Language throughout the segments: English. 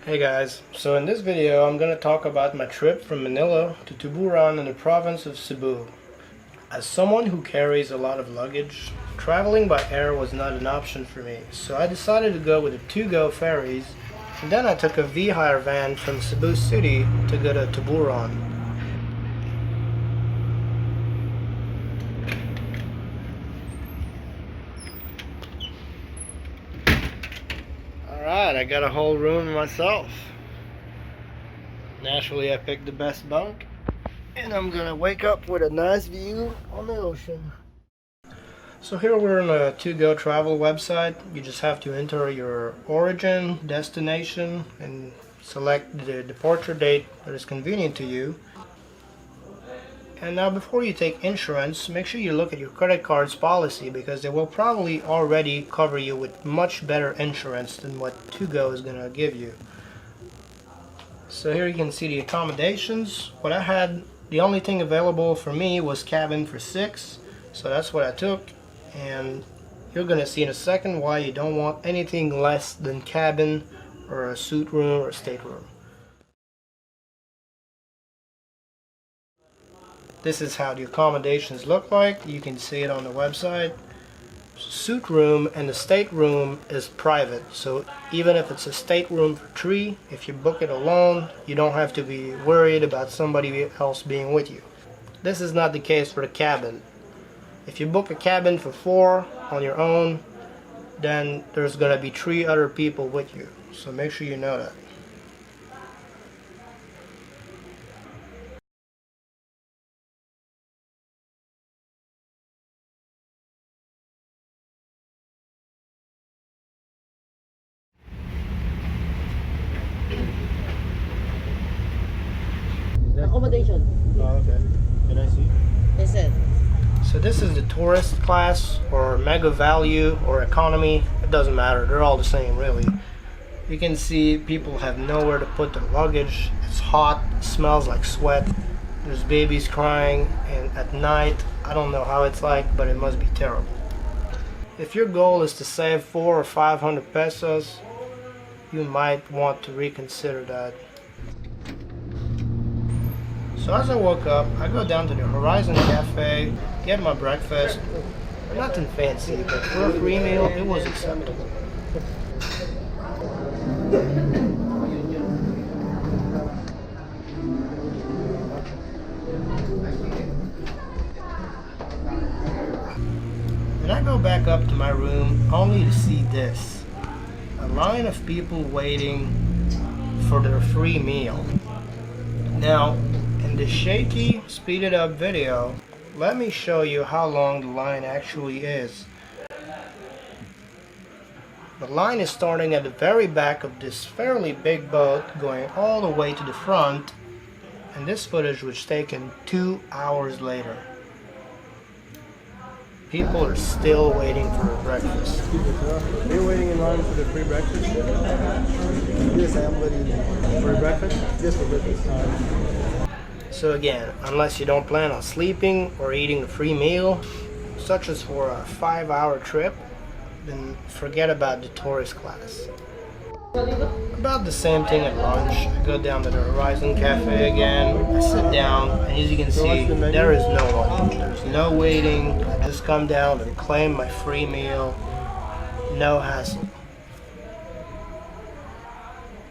Hey guys, so in this video I'm going to talk about my trip from Manila to Tuburan in the province of Cebu. As someone who carries a lot of luggage, traveling by air was not an option for me, so I decided to go with the to-go ferries, and then I took a V-Hire van from Cebu City to go to Tuburan. Alright, I got a whole room myself. Naturally I picked the best bunk, and I'm gonna wake up with a nice view on the ocean. So here we're on a to-go travel website. You just have to enter your origin, destination, and select the departure date that is convenient to you. And now before you take insurance, make sure you look at your credit card's policy, because they will probably already cover you with much better insurance than what to-go is going to give you. So here you can see the accommodations. What I had, the only thing available for me was cabin for 6, so that's what I took. And you're going to see in a second why you don't want anything less than cabin or a suite room or a stateroom. This is how the accommodations look like. You can see it on the website. Suite room and the stateroom is private, so even if it's a stateroom for 3, if you book it alone, you don't have to be worried about somebody else being with you. This is not the case for the cabin. If you book a cabin for 4 on your own, then there's going to be 3 other people with you, so make sure you know that. Accommodation. Oh, okay. Can I see? Is it? So this is the tourist class, or mega value, or economy. It doesn't matter. They're all the same, really. You can see people have nowhere to put their luggage. It's hot. It smells like sweat. There's babies crying, and at night, I don't know how it's like, but it must be terrible. If your goal is to save 400 or 500 pesos, you might want to reconsider that. So as I woke up, I go down to the Horizon Cafe, get my breakfast. Nothing fancy, but for a free meal, it was acceptable. And I go back up to my room only to see this. A line of people waiting for their free meal. Now, in the shaky, speeded up video, let me show you how long the line actually is. The line is starting at the very back of this fairly big boat, going all the way to the front, and this footage was taken 2 hours later. People are still waiting for their breakfast. Are you waiting in line for the free breakfast? Yes, I am waiting for breakfast. Yes, for breakfast. So again, unless you don't plan on sleeping or eating a free meal, such as for a 5-hour trip, then forget about the tourist class. About the same thing at lunch. I go down to the Horizon Cafe again, I sit down, and as you can see, there is no one. There's no waiting. I just come down and claim my free meal. No hassle.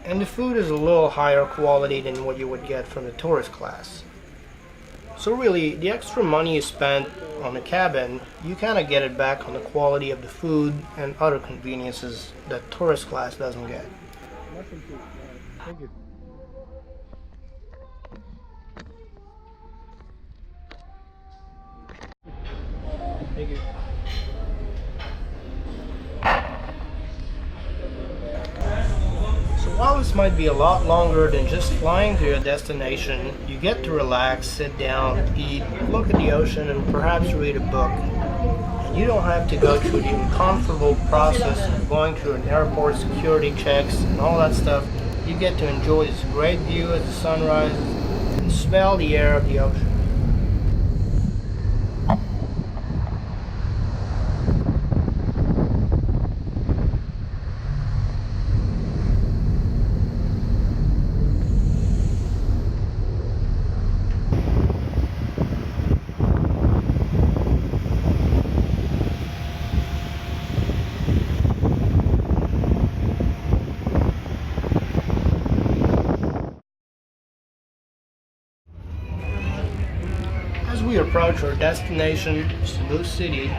And the food is a little higher quality than what you would get from the tourist class. So really, the extra money you spent on the cabin, you kind of get it back on the quality of the food and other conveniences that tourist class doesn't get. Thank you. Thank you. So while this might be a lot longer than just flying to your destination, you get to relax, sit down, eat, look at the ocean, and perhaps read a book. And you don't have to go through the uncomfortable process of going through an airport security checks and all that stuff. You get to enjoy this great view as the sun rises and smell the air of the ocean. approach our destination, Cebu City,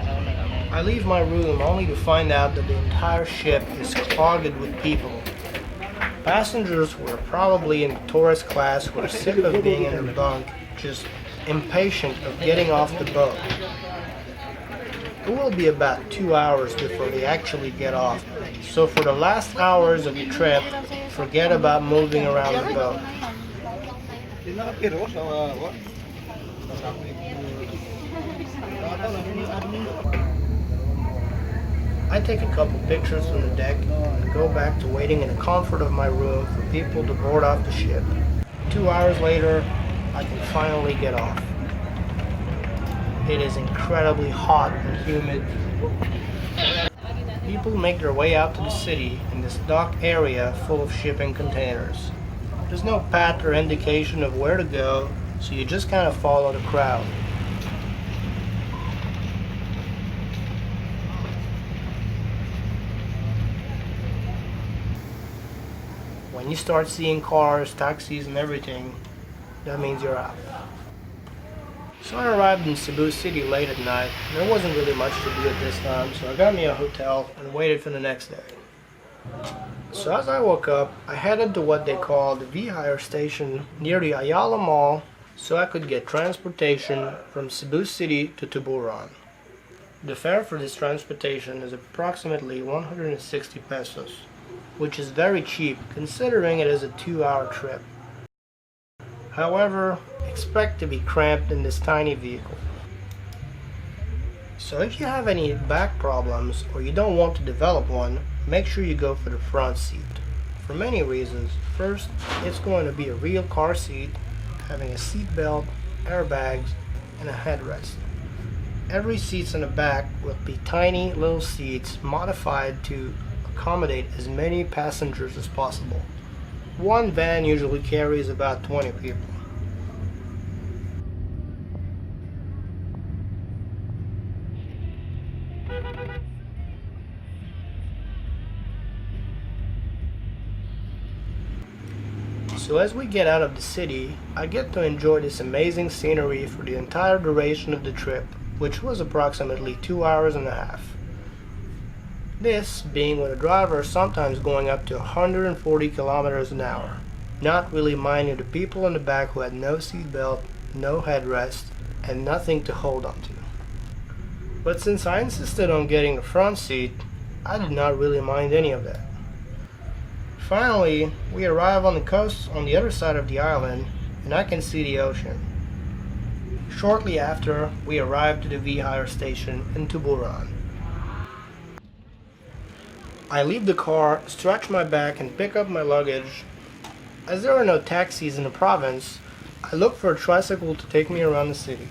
I leave my room only to find out that the entire ship is clogged with people. Passengers who are probably in tourist class who are sick of being in their bunk, just impatient of getting off the boat. It will be about 2 hours before they actually get off, so for the last hours of the trip, forget about moving around the boat. I take a couple pictures from the deck and go back to waiting in the comfort of my room for people to board off the ship. 2 hours later, I can finally get off. It is incredibly hot and humid. People make their way out to the city in this dock area full of shipping containers. There's no path or indication of where to go, so you just kind of follow the crowd. When you start seeing cars, taxis, and everything, that means you're out. So I arrived in Cebu City late at night, and there wasn't really much to do at this time, so I got me a hotel and waited for the next day. So as I woke up, I headed to what they call the V-Hire station near the Ayala Mall so I could get transportation from Cebu City to Tuburan. The fare for this transportation is approximately 160 pesos, which is very cheap considering it is a 2-hour trip. However, expect to be cramped in this tiny vehicle. So if you have any back problems or you don't want to develop one, make sure you go for the front seat. For many reasons. First, it's going to be a real car seat, having a seat belt, airbags, and a headrest. Every seats in the back will be tiny little seats modified to accommodate as many passengers as possible. One van usually carries about 20 people. So as we get out of the city, I get to enjoy this amazing scenery for the entire duration of the trip, which was approximately 2 hours and a half. This being with a driver sometimes going up to 140 kilometers an hour, not really minding the people in the back who had no seatbelt, no headrest, and nothing to hold on to. But since I insisted on getting the front seat, I did not really mind any of that. Finally, we arrive on the coast on the other side of the island, and I can see the ocean. Shortly after, we arrive to the V-Hire station in Tuburan. I leave the car, stretch my back, and pick up my luggage. As there are no taxis in the province, I look for a tricycle to take me around the city.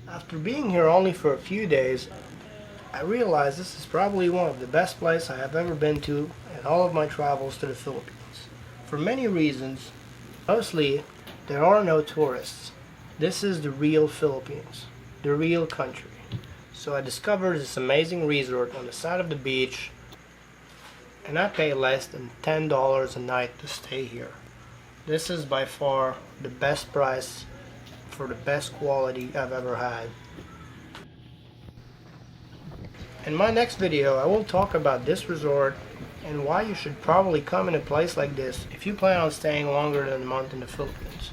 After being here only for a few days, I realize this is probably one of the best places I have ever been to in all of my travels to the Philippines. For many reasons, mostly there are no tourists. This is the real Philippines, the real country. So I discovered this amazing resort on the side of the beach, and I pay less than $10 a night to stay here. This is by far the best price for the best quality I've ever had. In my next video, I will talk about this resort and why you should probably come in a place like this if you plan on staying longer than a month in the Philippines.